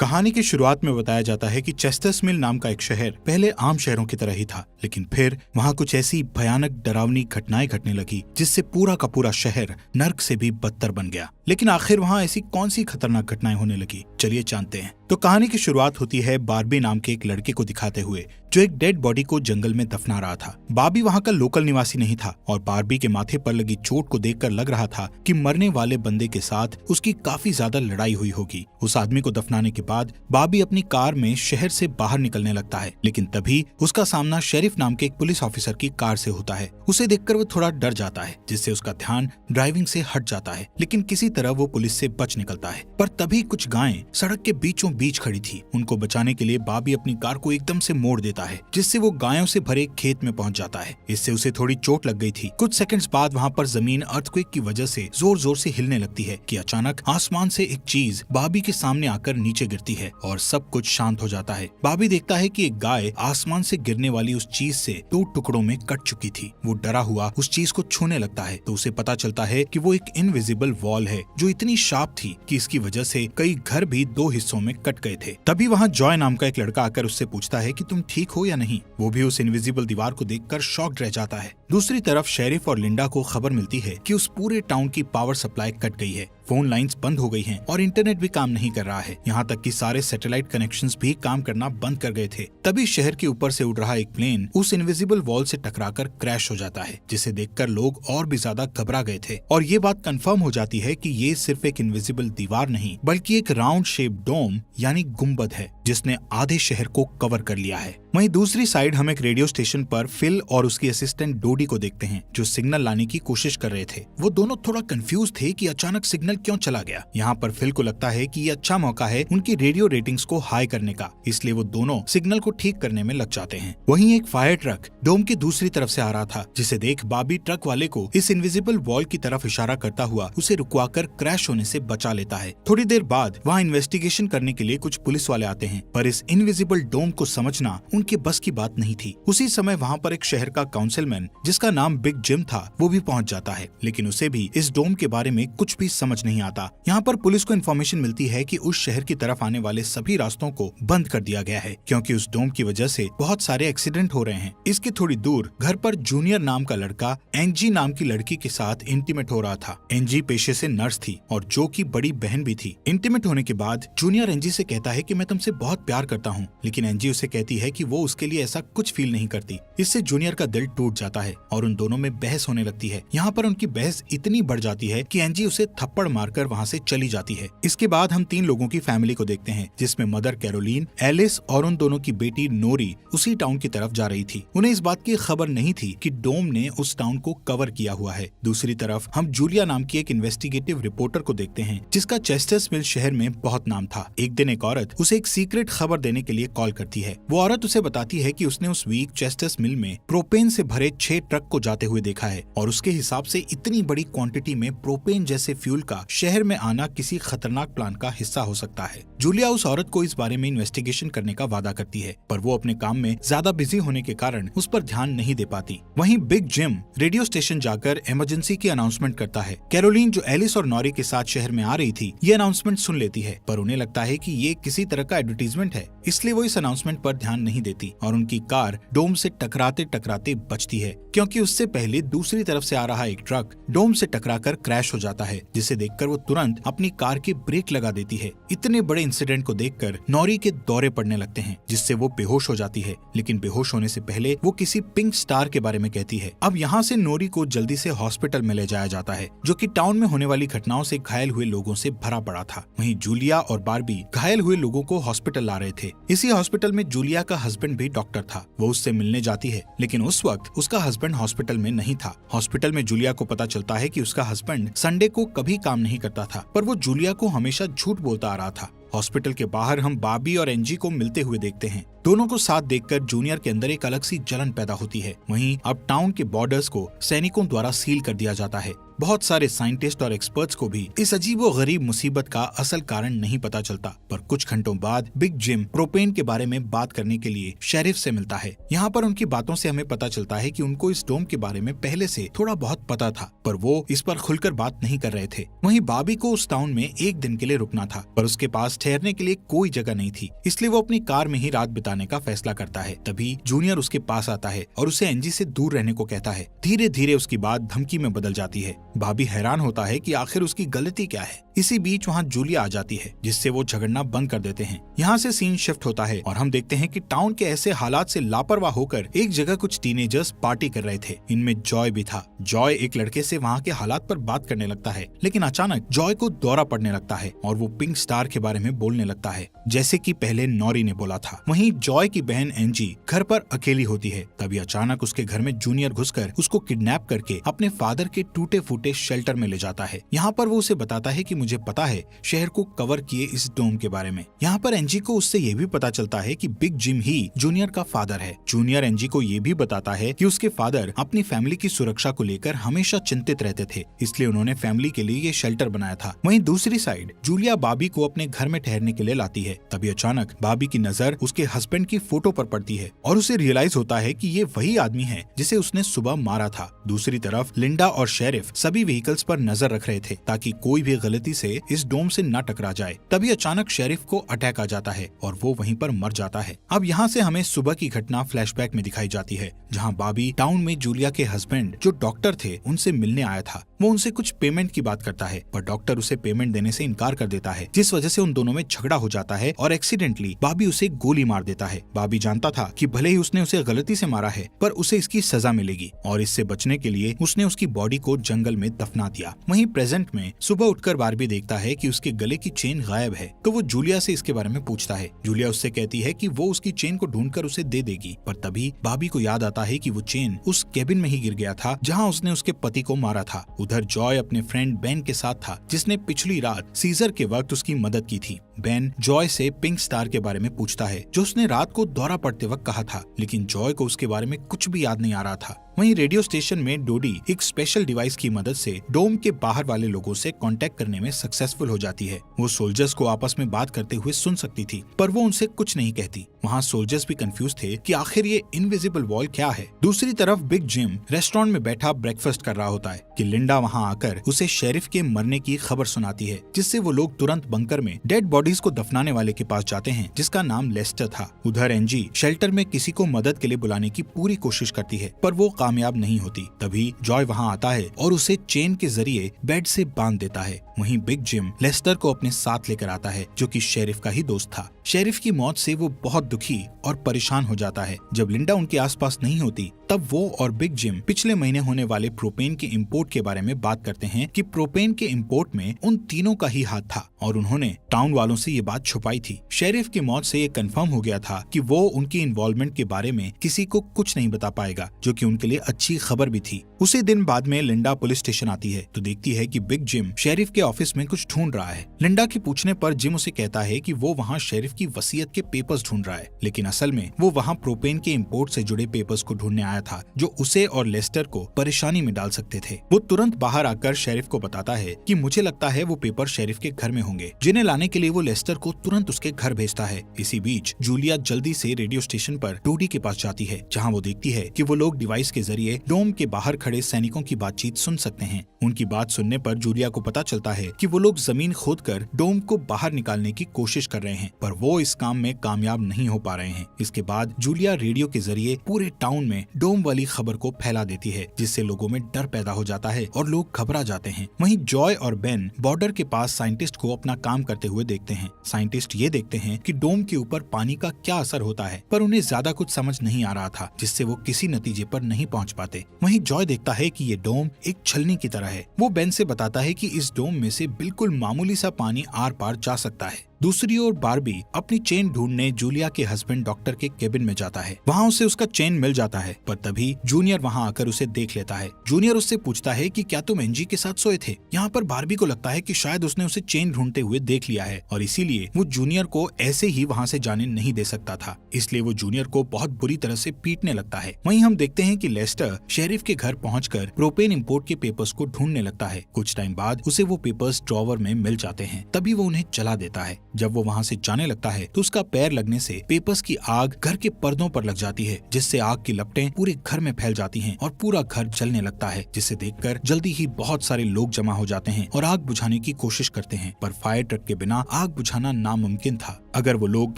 कहानी की शुरुआत में बताया जाता है कि चेस्टर्स मिल नाम का एक शहर पहले आम शहरों की तरह ही था, लेकिन फिर वहाँ कुछ ऐसी भयानक डरावनी घटनाएं घटने लगी जिससे पूरा का पूरा शहर नर्क से भी बदतर बन गया। लेकिन आखिर वहाँ ऐसी कौन सी खतरनाक घटनाएं होने लगी, चलिए जानते हैं। तो कहानी की शुरुआत होती है बार्बी नाम के एक लड़के को दिखाते हुए जो एक डेड बॉडी को जंगल में दफना रहा था। बार्बी वहाँ का लोकल निवासी नहीं था और बार्बी के माथे पर लगी चोट को देखकर लग रहा था कि मरने वाले बंदे के साथ उसकी काफी ज्यादा लड़ाई हुई होगी। उस आदमी को दफनाने के बाद बार्बी अपनी कार में शहर से बाहर निकलने लगता है, लेकिन तभी उसका सामना शेरिफ नाम के एक पुलिस ऑफिसर की कार से होता है। उसे देखकर वो थोड़ा डर जाता है, जिससे उसका ध्यान ड्राइविंग से हट जाता है, लेकिन किसी तरह वो पुलिस से बच निकलता है। पर तभी कुछ गायें सड़क के बीचों बीच खड़ी थी। उनको बचाने के लिए बार्बी अपनी कार को एकदम से मोड़ देता है, जिससे वो गायों से भरे खेत में पहुंच जाता है। इससे उसे थोड़ी चोट लग गई थी। कुछ सेकंड्स बाद वहाँ पर जमीन अर्थक्वेक की वजह से जोर जोर से हिलने लगती है कि अचानक आसमान से एक चीज बार्बी के सामने आकर नीचे गिरती है और सब कुछ शांत हो जाता है। बार्बी देखता है कि एक गाय आसमान से गिरने वाली उस चीज से 2 टुकड़ों में कट चुकी थी। वो डरा हुआ उस चीज को छूने लगता है तो उसे पता चलता है कि वो एक इनविजिबल वॉल है जो इतनी शार्प थी कि इसकी वजह से कई घर भी 2 हिस्सों में कट गए थे। तभी वहाँ जॉय नाम का एक लड़का आकर उससे पूछता है कि तुम ठीक हो या नहीं। वो भी उस इनविजिबल दीवार को देखकर शॉक्ड रह जाता है। दूसरी तरफ शेरिफ और लिंडा को खबर मिलती है कि उस पूरे टाउन की पावर सप्लाई कट गई है, फोन लाइंस बंद हो गई हैं और इंटरनेट भी काम नहीं कर रहा है। यहाँ तक कि सारे सैटेलाइट कनेक्शंस भी काम करना बंद कर गए थे। तभी शहर के ऊपर से उड़ रहा एक प्लेन उस इनविजिबल वॉल से टकराकर क्रैश हो जाता है, जिसे देखकर लोग और भी ज्यादा घबरा गए थे। और ये बात कंफर्म हो जाती है कि ये सिर्फ एक इनविजिबल दीवार नहीं बल्कि एक राउंड शेप डोम यानी गुम्बद है जिसने आधे शहर को कवर कर लिया है। वहीं दूसरी साइड हम एक रेडियो स्टेशन पर फिल और उसकी असिस्टेंट डोडी को देखते हैं जो सिग्नल लाने की कोशिश कर रहे थे। वो दोनों थोड़ा कंफ्यूज थे कि अचानक सिग्नल क्यों चला गया। यहाँ पर फिल को लगता है कि ये अच्छा मौका है उनकी रेडियो रेटिंग्स को हाई करने का, इसलिए वो दोनों सिग्नल को ठीक करने में लग जाते हैं। वहीं एक फायर ट्रक डोम की दूसरी तरफ से आ रहा था, जिसे देख बार्बी ट्रक वाले को इस इनविजिबल वॉल की तरफ इशारा करता हुआ उसे रुकवाकर क्रैश होने से बचा लेता है। थोड़ी देर बाद वहाँ इन्वेस्टिगेशन करने के लिए कुछ पुलिस वाले आते हैं, पर इस इनविजिबल डोम को समझना उनके बस की बात नहीं थी। उसी समय वहाँ पर एक शहर का काउंसिलमैन जिसका नाम बिग जिम था वो भी पहुँच जाता है, लेकिन उसे भी इस डोम के बारे में कुछ भी समझ नहीं आता। यहाँ पर पुलिस को इन्फॉर्मेशन मिलती है कि उस शहर की तरफ आने वाले सभी रास्तों को बंद कर दिया गया है क्योंकि उस डोम की वजह से बहुत सारे एक्सीडेंट हो रहे हैं। इसके थोड़ी दूर घर पर जूनियर नाम का लड़का एंजी नाम की लड़की के साथ इंटीमेट हो रहा था। एंजी पेशे से नर्स थी और जो की बड़ी बहन भी थी। इंटीमेट होने के बाद जूनियर एंजी से कहता है कि मैं तुमसे बहुत प्यार करता हूँ, लेकिन एंजी उसे कहती है कि वो उसके लिए ऐसा कुछ फील नहीं करती। इससे जूनियर का दिल टूट जाता है और उन दोनों में बहस होने लगती है। यहाँ पर उनकी बहस इतनी बढ़ जाती है कि एंजी उसे थप्पड़ मारकर वहाँ से चली जाती है। इसके बाद हम 3 लोगों की फैमिली को देखते हैं, जिसमें मदर कैरोलीन, एलिस और उन दोनों की बेटी नोरी उसी टाउन की तरफ जा रही थी। उन्हें इस बात की खबर नहीं थी कि डोम ने उस टाउन को कवर किया हुआ है। दूसरी तरफ हम जूलिया नाम की एक इन्वेस्टिगेटिव रिपोर्टर को देखते हैं जिसका चेस्टर्स मिल शहर में बहुत नाम था। एक दिन एक औरत उसे एक सीक्रेट खबर देने के लिए कॉल करती है। वो औरत उसे बताती है कि उसने उस वीक चेस्टर्स मिल में प्रोपेन से भरे 6 ट्रक को जाते हुए देखा है और उसके हिसाब से इतनी बड़ी क्वांटिटी में प्रोपेन जैसे फ्यूल का शहर में आना किसी खतरनाक प्लान का हिस्सा हो सकता है। जूलिया उस औरत को इस बारे में इन्वेस्टिगेशन करने का वादा करती है, पर वो अपने काम में ज्यादा बिजी होने के कारण उस पर ध्यान नहीं दे पाती। वहीं बिग जिम रेडियो स्टेशन जाकर इमरजेंसी की अनाउंसमेंट करता है। कैरोलीन जो एलिस और नॉरी के साथ शहर में आ रही थी ये अनाउंसमेंट सुन लेती है, पर उन्हें लगता है कि ये किसी तरह का एडवर्टीजमेंट है, इसलिए वो इस अनाउंसमेंट पर ध्यान नहीं देती और उनकी कार डोम से टकराते टकराते बचती है क्योंकि उससे पहले दूसरी तरफ से आ रहा एक ट्रक डोम से टकराकर क्रैश हो जाता है, जिसे देखकर वो तुरंत अपनी कार की ब्रेक लगा देती है। इतने बड़े इंसिडेंट को देखकर नॉरी के दौरे पड़ने लगते हैं, जिससे वो बेहोश हो जाती है, लेकिन बेहोश होने से पहले वो किसी पिंक स्टार के बारे में कहती है। अब यहाँ से नॉरी को जल्दी से हॉस्पिटल में ले जाया जाता है, जो कि टाउन में होने वाली घटनाओं से घायल हुए लोगों से भरा पड़ा था। वहीं जूलिया और बार्बी घायल हुए लोगों को हॉस्पिटल ला रहे थे। इसी हॉस्पिटल में जूलिया का हस्बैंड भी डॉक्टर था। वो उससे मिलने जाती है, लेकिन उस वक्त उसका हस्बैंड हॉस्पिटल में नहीं था। हॉस्पिटल में जूलिया को पता चलता है कि उसका हस्बैंड संडे को कभी काम नहीं करता था, पर वो जूलिया को हमेशा झूठ बोलता आ रहा था। हॉस्पिटल के बाहर हम बार्बी और एंजी को मिलते हुए देखते हैं। दोनों को साथ देखकर जूनियर के अंदर एक अलग सी जलन पैदा होती है। वहीं अब टाउन के बॉर्डर्स को सैनिकों द्वारा सील कर दिया जाता है। बहुत सारे साइंटिस्ट और एक्सपर्ट्स को भी इस अजीबोगरीब मुसीबत का असल कारण नहीं पता चलता। पर कुछ घंटों बाद बिग जिम प्रोपेन के बारे में बात करने के लिए शेरिफ से मिलता है। यहाँ पर उनकी बातों से हमें पता चलता है कि उनको इस डोम के बारे में पहले से थोड़ा बहुत पता था, पर वो इस पर खुलकर बात नहीं कर रहे थे। वहीं बॉबी को उस टाउन में एक दिन के लिए रुकना था, पर उसके पास ठहरने के लिए कोई जगह नहीं थी, इसलिए वो अपनी कार में ही रात बिताने का फैसला करता है। तभी जूनियर उसके पास आता है और उसे एंजी से दूर रहने को कहता है। धीरे धीरे उसकी बात धमकी में बदल जाती है। बॉबी हैरान होता है कि आखिर उसकी गलती क्या है। इसी बीच वहाँ जूलिया आ जाती है, जिससे वो झगड़ना बंद कर देते हैं। यहाँ से सीन शिफ्ट होता है और हम देखते हैं कि टाउन के ऐसे हालात से लापरवाह होकर एक जगह कुछ टीनेजर्स पार्टी कर रहे थे। इनमें जॉय भी था। जॉय एक लड़के से वहाँ के हालात पर बात करने लगता है, लेकिन अचानक जॉय को दौरा पड़ने लगता है और वो पिंक स्टार के बारे में बोलने लगता है, जैसे कि पहले नॉरी ने बोला था। वहीं जॉय की बहन एंजी घर पर अकेली होती है। तभी अचानक उसके घर में जूनियर घुसकर उसको किडनैप करके अपने फादर के टूटे फूटे शेल्टर में ले जाता है। यहाँ पर वो उसे बताता है कि मुझे पता है शहर को कवर किए इस डोम के बारे में। यहाँ पर एंजी को उससे ये भी पता चलता है कि बिग जिम ही जूनियर का फादर है। जूनियर एंजी को ये भी बताता है कि उसके फादर अपनी फैमिली की सुरक्षा को लेकर हमेशा चिंतित रहते थे, इसलिए उन्होंने फैमिली के लिए ये शेल्टर बनाया था। वहीं दूसरी साइड जूलिया बॉबी को अपने घर में ठहरने के लिए लाती है। तभी अचानक बॉबी की नजर उसके हस्बैंड की फोटो पर पड़ती है और उसे रियलाइज होता है कि ये वही आदमी है जिसे उसने सुबह मारा था। दूसरी तरफ लिंडा और शेरिफ सभी व्हीकल्स पर नजर रख रहे थे ताकि कोई भी गलती से इस डोम से न टकरा जाए। तभी अचानक शेरिफ को अटैक आ जाता है और वो वहीं पर मर जाता है। अब यहाँ से हमें सुबह की घटना फ्लैशबैक में दिखाई जाती है, जहाँ बॉबी टाउन में जूलिया के हस्बैंड जो डॉक्टर थे उनसे मिलने आया था। वो उनसे कुछ पेमेंट की बात करता है, पर डॉक्टर उसे पेमेंट देने से इनकार कर देता है, जिस वजह से उन दोनों में झगड़ा हो जाता है और एक्सीडेंटली बॉबी उसे गोली मार देता है। बॉबी जानता था कि भले ही उसने उसे गलती से मारा है, पर उसे इसकी सजा मिलेगी और इससे बचने के लिए उसने उसकी बॉडी को जंगल में दफना दिया। वहीं प्रेजेंट में सुबह उठकर बार्बी देखता है कि उसके गले की चेन गायब है, तो वो जूलिया से इसके बारे में पूछता है। जूलिया उससे कहती है कि वो उसकी चेन को ढूंढकर उसे दे देगी, पर तभी बॉबी को याद आता है कि वो चेन उस केबिन में ही गिर गया था जहाँ उसने उसके पति को मारा था। उधर जॉय अपने फ्रेंड बेन के साथ था, जिसने पिछली रात सीजर के वक्त उसकी मदद की थी। बेन जॉय से पिंक स्टार के बारे में पूछता है, जो उसने रात को दौरा पड़ते वक्त कहा था, लेकिन जॉय को उसके बारे में कुछ भी याद नहीं आ रहा था। वहीं रेडियो स्टेशन में डोडी एक स्पेशल डिवाइस की मदद से डोम के बाहर वाले लोगों से कांटेक्ट करने में सक्सेसफुल हो जाती है। वो सोल्जर्स को आपस में बात करते हुए सुन सकती थी, पर वो उनसे कुछ नहीं कहती। वहाँ सोल्जर्स भी कंफ्यूज थे कि आखिर ये इनविजिबल वॉल क्या है। दूसरी तरफ बिग जिम रेस्टोरेंट में बैठा ब्रेकफास्ट कर रहा होता है कि लिंडा वहाँ आकर उसे शेरिफ के मरने की खबर सुनाती है, जिससे वो लोग तुरंत बंकर में डेड बॉडीज को दफनाने वाले के पास जाते हैं, जिसका नाम लेस्टर था। उधर एंजी शेल्टर में किसी को मदद के लिए बुलाने की पूरी कोशिश करती है, पर वो कामयाब नहीं होती। तभी जॉय वहाँ आता है और उसे चेन के जरिए बेड से बांध देता है। वहीं बिग जिम लेस्टर को अपने साथ लेकर आता है, जो कि शेरिफ का ही दोस्त था। शेरिफ की मौत से वो बहुत दुखी और परेशान हो जाता है। जब लिंडा उनके आसपास नहीं होती, तब वो और बिग जिम पिछले महीने होने वाले प्रोपेन के इंपोर्ट के बारे में बात करते हैं कि प्रोपेन के इंपोर्ट में उन तीनों का ही हाथ था और उन्होंने टाउन वालों से ये बात छुपाई थी। शेरिफ की मौत से ये कंफर्म हो गया था कि वो उनकी इन्वॉल्वमेंट के बारे में किसी को कुछ नहीं बता पाएगा, जो कि उनके लिए अच्छी खबर भी थी। उसी दिन बाद में लिंडा पुलिस स्टेशन आती है तो देखती है कि बिग जिम शेरिफ के ऑफिस में कुछ ढूंढ रहा है। लिंडा के पूछने पर जिम उसे कहता है कि वो वहाँ शेरिफ की वसीयत के पेपर्स ढूंढ रहा है, लेकिन असल में वो वहाँ प्रोपेन के इंपोर्ट से जुड़े पेपर्स को ढूंढने आया था, जो उसे और लेस्टर को परेशानी में डाल सकते थे। वो तुरंत बाहर आकर शेरिफ को बताता है कि मुझे लगता है वो पेपर शेरिफ के घर में होंगे, जिन्हें लाने के लिए वो लेस्टर को तुरंत उसके घर भेजता है। इसी बीच जूलिया जल्दी से रेडियो स्टेशन पर डोडी के पास जाती है, जहाँ वो देखती है कि वो लोग डिवाइस के जरिए डोम के बाहर खड़े सैनिकों की बातचीत सुन सकते हैं। उनकी बात सुनने पर जूलिया को पता चलता है कि वो लोग जमीन खोदकर डोम को बाहर निकालने की कोशिश कर रहे हैं, पर वो इस काम में कामयाब नहीं हो पा रहे हैं। इसके बाद जूलिया रेडियो के जरिए पूरे टाउन में डोम वाली खबर को फैला देती है, जिससे लोगों में डर पैदा हो जाता है और लोग घबरा जाते हैं। वहीं जॉय और बेन बॉर्डर के पास साइंटिस्ट को अपना काम करते हुए देखते हैं। साइंटिस्ट ये देखते हैं कि डोम के ऊपर पानी का क्या असर होता है, पर उन्हें ज्यादा कुछ समझ नहीं आ रहा था, जिससे वो किसी नतीजे पर नहीं पहुंच पाते। वहीं जॉय देखता है कि ये डोम एक छलनी की तरह है। वो बेन से बताता है कि इस डोम में से बिल्कुल मामूली सा पानी आर पार जा सकता है। दूसरी ओर बार्बी अपनी चेन ढूंढने जूलिया के हस्बैंड डॉक्टर के केबिन में जाता है। वहाँ उसे उसका चेन मिल जाता है, पर तभी जूनियर वहाँ आकर उसे देख लेता है। जूनियर उससे पूछता है कि क्या तुम एंजी के साथ सोए थे। यहाँ पर बार्बी को लगता है कि शायद उसने उसे चेन ढूंढते हुए देख लिया है और इसीलिए वो जूनियर को ऐसे ही वहाँ से जाने नहीं दे सकता था, इसलिए वो जूनियर को बहुत बुरी तरह से पीटने लगता है। वहीं हम देखते हैं कि लेस्टर शेरिफ के घर पहुंचकर प्रोपेन इंपोर्ट के पेपर्स को ढूंढने लगता है। कुछ टाइम बाद उसे वो पेपर्स ड्रॉवर में मिल जाते हैं, तभी वो उन्हें जला देता है। जब वो वहाँ से जाने लगता है तो उसका पैर लगने से पेपर्स की आग घर के पर्दों पर लग जाती है, जिससे आग की लपटें पूरे घर में फैल जाती हैं और पूरा घर जलने लगता है, जिसे देखकर जल्दी ही बहुत सारे लोग जमा हो जाते हैं और आग बुझाने की कोशिश करते हैं, पर फायर ट्रक के बिना आग बुझाना नामुमकिन था। अगर वो लोग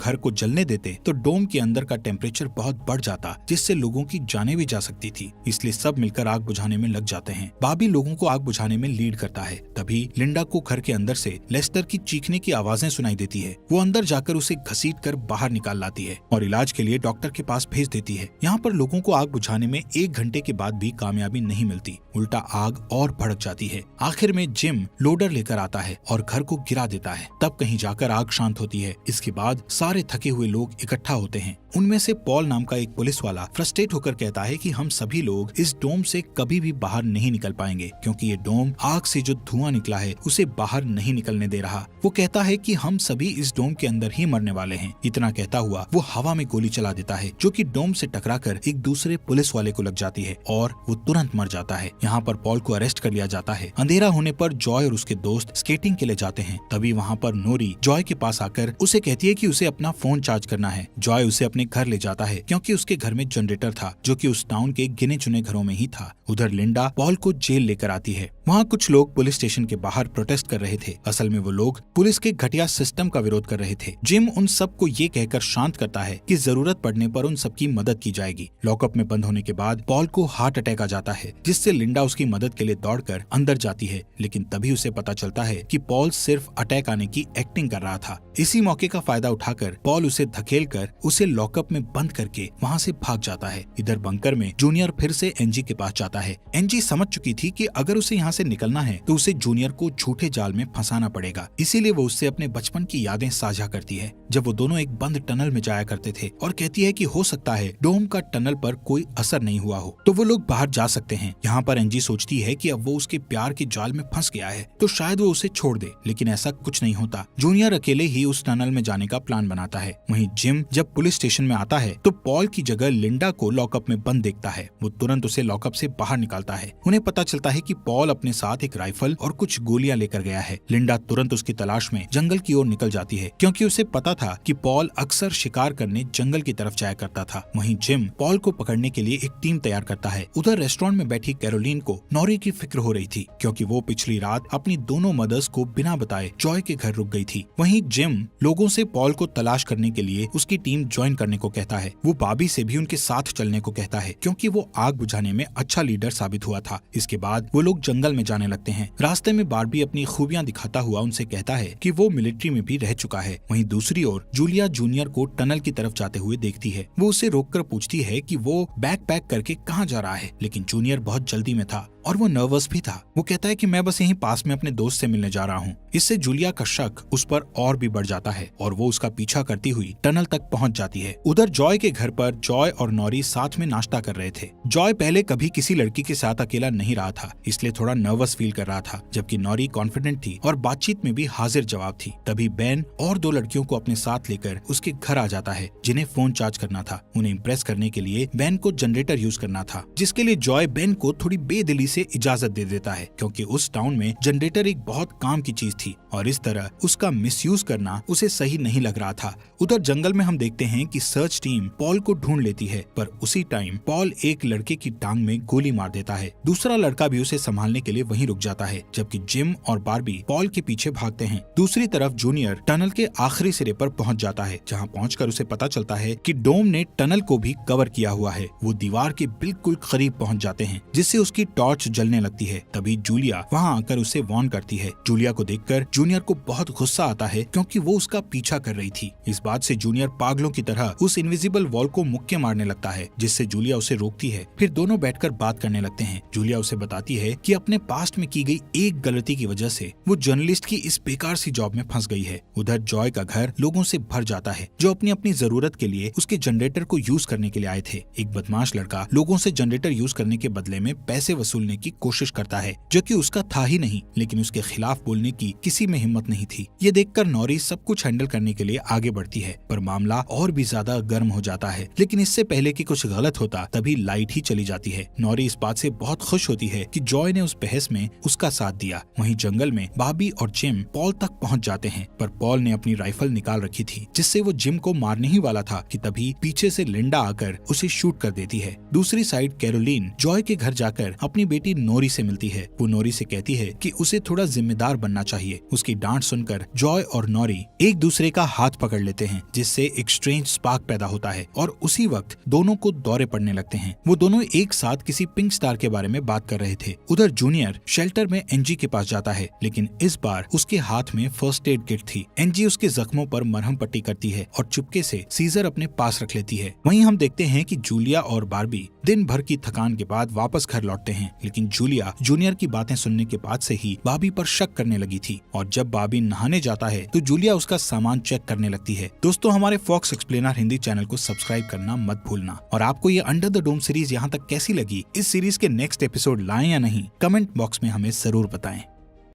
घर को जलने देते तो डोम के अंदर का टेम्परेचर बहुत बढ़ जाता, जिससे लोगों की जानें भी जा सकती थी। इसलिए सब मिलकर आग बुझाने में लग जाते हैं। बॉबी लोगों को आग बुझाने में लीड करता है। तभी लिंडा को घर के अंदर से लेस्टर की चीखने की आवाजें सुनाई देती है। वो अंदर जाकर उसे घसीटकर बाहर निकाल लाती है और इलाज के लिए डॉक्टर के पास भेज देती है। यहाँ पर लोगों को आग बुझाने में 1 घंटे के बाद भी कामयाबी नहीं मिलती, उल्टा आग और भड़क जाती है। आखिर में जिम लोडर लेकर आता है और घर को गिरा देता है। तब कहीं जाकर आग शांत होती है। इसके बाद सारे थके हुए लोग इकट्ठा होते हैं। उनमें से पॉल नाम का एक पुलिस वाला फ्रस्ट्रेट होकर कहता है कि हम सभी लोग इस डोम से कभी भी बाहर नहीं निकल पाएंगे, क्योंकि ये डोम आग से जो धुआं निकला है उसे बाहर नहीं निकलने दे रहा। वो कहता है कि हम सभी इस डोम के अंदर ही मरने वाले हैं। इतना कहता हुआ वो हवा में गोली चला देता है, जो कि डोम से टकराकर एक दूसरे पुलिस वाले को लग जाती है और वो तुरंत मर जाता है। यहाँ पर पॉल को अरेस्ट कर लिया जाता है। अंधेरा होने पर जॉय और उसके दोस्त स्केटिंग के लिए जाते हैं। तभी वहाँ पर नोरी जॉय के पास आकर उसे कहती है कि उसे अपना फोन चार्ज करना है। जॉय उसे अपने घर ले जाता है, क्योंकि उसके घर में जनरेटर था, जो कि उस टाउन के गिने चुने घरों में ही था। उधर लिंडा पॉल को जेल लेकर आती है। वहाँ कुछ लोग पुलिस स्टेशन के बाहर प्रोटेस्ट कर रहे थे। असल में वो लोग पुलिस के घटिया सिस्टम का विरोध कर रहे थे। जिम उन सबको ये कहकर शांत करता है कि जरूरत पड़ने पर उन सबकी मदद की जाएगी। लॉकअप में बंद होने के बाद पॉल को हार्ट अटैक आ जाता है, जिससे लिंडा उसकी मदद के लिए दौड़कर अंदर जाती है, लेकिन तभी उसे पता चलता है कि पॉल सिर्फ अटैक आने की एक्टिंग कर रहा था। इसी मौके का फायदा उठाकर पॉल उसे धकेलकर उसे लॉकअप में बंद करके वहाँ से भाग जाता है। इधर बंकर में जूनियर फिर से एनजी के पास जाता है। एनजी समझ चुकी थी कि अगर उसे यहाँ से निकलना है तो उसे जूनियर को झूठे जाल में फंसाना पड़ेगा, इसीलिए वो उससे अपने बचपन की यादें साझा करती है, जब वो दोनों एक बंद टनल में जाया करते थे, और कहती है कि हो सकता है डोम का टनल पर कोई असर नहीं हुआ हो, तो वो लोग बाहर जा सकते हैं। यहाँ पर एनजी सोचती है कि अब वो उसके प्यार के जाल में फंस गया है तो शायद वो उसे छोड़ दे, लेकिन ऐसा कुछ नहीं होता। जूनियर अकेले ही उस टनल में जाने का प्लान बनाता है। वहीं जिम जब पुलिस स्टेशन में आता है तो पॉल की जगह लिंडा को लॉकअप में बंद देखता है। वो तुरंत उसे लॉकअप से बाहर निकालता है। उन्हें पता चलता है कि पॉल अपने साथ एक राइफल और कुछ गोलियां लेकर गया है। लिंडा तुरंत उसकी तलाश में जंगल की ओर निकल जाती है, क्योंकि उसे पता था कि पॉल अक्सर शिकार करने जंगल की तरफ जाया करता था। वहीं जिम पॉल को पकड़ने के लिए एक टीम तैयार करता है। उधर रेस्टोरेंट में बैठी कैरोलीन को नॉरी की फिक्र हो रही थी, क्योंकि वो पिछली रात अपनी दोनों मदर्स को बिना बताए जॉय के घर रुक गई थी। वहीं जिम लोगों से पॉल को तलाश करने के लिए उसकी टीम ज्वाइन करने को कहता है। वो बॉबी से भी उनके साथ चलने को कहता है, क्योंकि वो आग बुझाने में अच्छा लीडर साबित हुआ था। इसके बाद वो लोग जंगल में जाने लगते हैं। रास्ते में बार्बी अपनी खूबियां दिखाता हुआ उनसे कहता है कि वो मिलिट्री में भी रह चुका है। वहीं दूसरी ओर जूलिया जूनियर को टनल की तरफ जाते हुए देखती है। वो उसे रोककर पूछती है कि वो बैग पैक करके कहाँ जा रहा है, लेकिन जूनियर बहुत जल्दी में था और वो नर्वस भी था। वो कहता है कि मैं बस यहीं पास में अपने दोस्त से मिलने जा रहा हूँ। इससे जूलिया का शक उस पर और भी बढ़ जाता है और वो उसका पीछा करती हुई टनल तक पहुँच जाती है। उधर जॉय के घर पर जॉय और नॉरी साथ में नाश्ता कर रहे थे। जॉय पहले कभी किसी लड़की के साथ अकेला नहीं रहा था, इसलिए थोड़ा नर्वस फील कर रहा था, जबकि नॉरी कॉन्फिडेंट थी और बातचीत में भी हाजिर जवाब थी। तभी बेन और 2 लड़कियों को अपने साथ लेकर उसके घर आ जाता है, जिन्हें फोन चार्ज करना था। उन्हें इम्प्रेस करने के लिए बेन को जनरेटर यूज करना था, जिसके लिए जॉय बेन को थोड़ी बेदिली से इजाजत दे देता है, क्योंकि उस टाउन में जनरेटर एक बहुत काम की चीज थी और इस तरह उसका मिसयूज करना उसे सही नहीं लग रहा था। उधर जंगल में हम देखते हैं कि सर्च टीम पॉल को ढूंढ लेती है, पर उसी टाइम पॉल एक लड़के की टांग में गोली मार देता है। दूसरा लड़का भी उसे संभालने के लिए वहीं रुक जाता है, जबकि जिम और बार्बी पॉल के पीछे भागते हैं। दूसरी तरफ जूनियर टनल के आखिरी सिरे पर पहुंच जाता है, जहां पहुंचकर उसे पता चलता है कि डोम ने टनल को भी कवर किया हुआ है। वो दीवार के बिल्कुल करीब पहुंच जाते हैं, जिससे उसकी टॉर्च जलने लगती है। तभी जूलिया वहां आकर उसे वार्न करती है। जूलिया को देखकर जूनियर को बहुत गुस्सा आता है, क्योंकि वो उसका पीछा कर रही थी। इस बात से जूनियर पागलों की तरह उस इनविजिबल वॉल को मुक्के मारने लगता है, जिससे जूलिया उसे रोकती है। फिर दोनों बैठकर बात करने लगते हैं। जूलिया उसे बताती है कि अपने पास्ट में की गई एक गलती की वजह से वो जर्नलिस्ट की इस बेकार सी जॉब में फंस गई है। उधर जॉय का घर लोगों से भर जाता है, जो अपनी अपनी जरूरत के लिए उसके जनरेटर को यूज करने के लिए आए थे। एक बदमाश लड़का लोगों से जनरेटर यूज करने के बदले में पैसे वसूलने करने की कोशिश करता है, जो कि उसका था ही नहीं, लेकिन उसके खिलाफ बोलने की किसी में हिम्मत नहीं थी। ये देखकर नॉरी सब कुछ हैंडल करने के लिए आगे बढ़ती है, पर मामला और भी ज्यादा गर्म हो जाता है। लेकिन इससे पहले कि कुछ गलत होता तभी लाइट ही चली जाती है। नॉरी इस बात से बहुत खुश होती है कि जॉय ने उस बहस में उसका साथ दिया। वहीं जंगल में बॉबी और जिम पॉल तक पहुंच जाते हैं, पर पॉल ने अपनी राइफल निकाल रखी थी, जिससे वो जिम को मारने ही वाला था कि तभी पीछे से लिंडा आकर उसे शूट कर देती है। दूसरी साइड कैरोलीन जॉय के घर जाकर अपनी बेटी नोरी से मिलती है। वो नोरी से कहती है कि उसे थोड़ा जिम्मेदार बनना चाहिए। उसकी डांट सुनकर जॉय और नोरी एक दूसरे का हाथ पकड़ लेते हैं, जिससे एक स्ट्रेंज स्पार्क पैदा होता है और उसी वक्त दोनों को दौरे पड़ने लगते हैं। वो दोनों एक साथ किसी पिंक स्टार के बारे में बात कर रहे थे। उधर जूनियर शेल्टर में एनजी के पास जाता है, लेकिन इस बार उसके हाथ में फर्स्ट एड किट थी। एनजी उसके जख्मों पर मरहम पट्टी करती है और चुपके से सीजर अपने पास रख लेती है। वहीं हम देखते हैं कि जूलिया और बार्बी दिन भर की थकान के बाद वापस घर लौटते हैं, लेकिन जूलिया जूनियर की बातें सुनने के बाद से ही बार्बी पर शक करने लगी थी और जब बार्बी नहाने जाता है तो जूलिया उसका सामान चेक करने लगती है। दोस्तों, हमारे फॉक्स एक्सप्लेनर हिंदी चैनल को सब्सक्राइब करना मत भूलना। और आपको ये अंडर द डोम सीरीज यहाँ तक कैसी लगी, इस सीरीज के नेक्स्ट एपिसोड लाएं या नहीं, कमेंट बॉक्स में हमें जरूर बताएं।